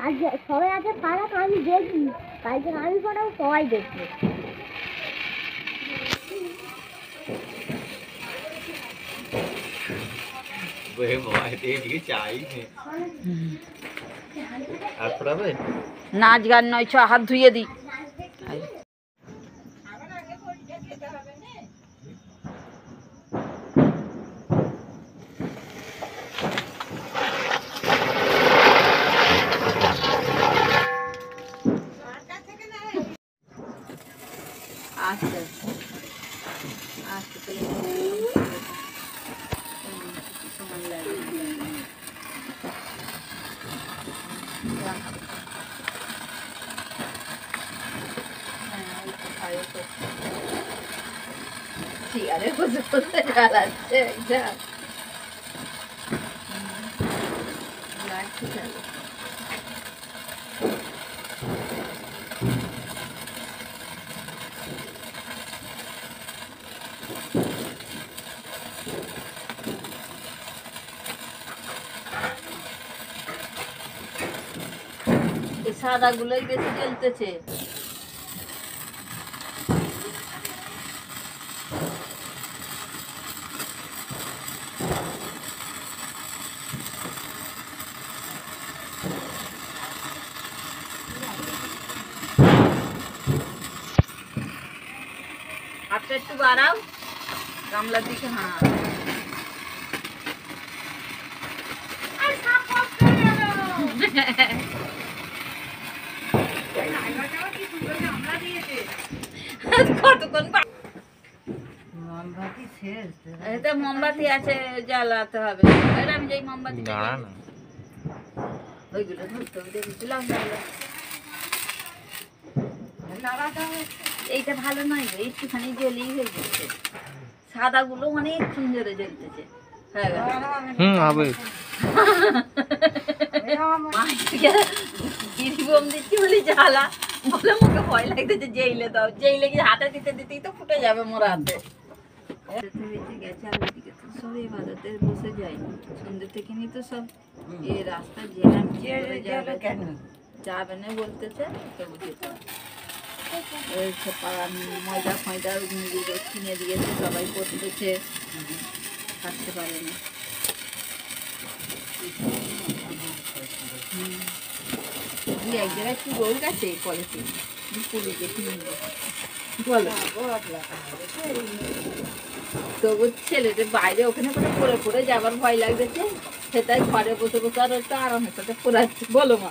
আর সবাই আছে পাড়া আমি দেখি, কালকে আমি পড়াবো সবাই দেখবে। নাচ গান নয়, ছ হাত ধুয়ে দিই। আচ্ছা আচ্ছা সমান লাগে চেয়ারে বসে বসে জ্বালাচ্ছে এটা লাগছে চলো। এই সাদা গুলোই বেশি জ্বলতেছে। হাতটা একটু বাড়াও গামলার দিকে। হ্যাঁ কতক্ষণ মোমবাতি আছে, জ্বালাতে হবে। আমি যাই মোমবাতি ওইগুলো ধরতে হবে, দেখেছিলাম। এইটা ভালো নয়, একটুখানি জ্বলেই হয়ে যাচ্ছে। সাদা গুলো অনেকক্ষণ ধরে জ্বলতেছে। গিরিবম দিচ্ছি বলে জ্বালা বলে মুখে ভয় লাগতেছে। জেইলে দাও, জেইলে কি হাতে দিতে দিতেই তো ফুটে যাবে মোর হাতে। গেছে আর ওইদিকে তো সব এই বাজাতে বসে যায়। সন্ধ্যে থেকে নি তো সব এই রাস্তা জেলাম যাবে কেন যাবে না বলতেছে। তবু যেতে ওই ময়দা ফয়দা কিনে দিয়েছে, সবাই করতেছে, থাকতে পারে না। এক জায়গায় কি রোগ আছে কলেজে বলো। তবু ছেলেদের বাইরে ওখানে কোথাও পড়ে পড়ে যাবার ভয় লাগতেছে, সেটাই ঘরে বসে বসে আর একটু আরামের সাথে পড়াচ্ছে। বলো মা।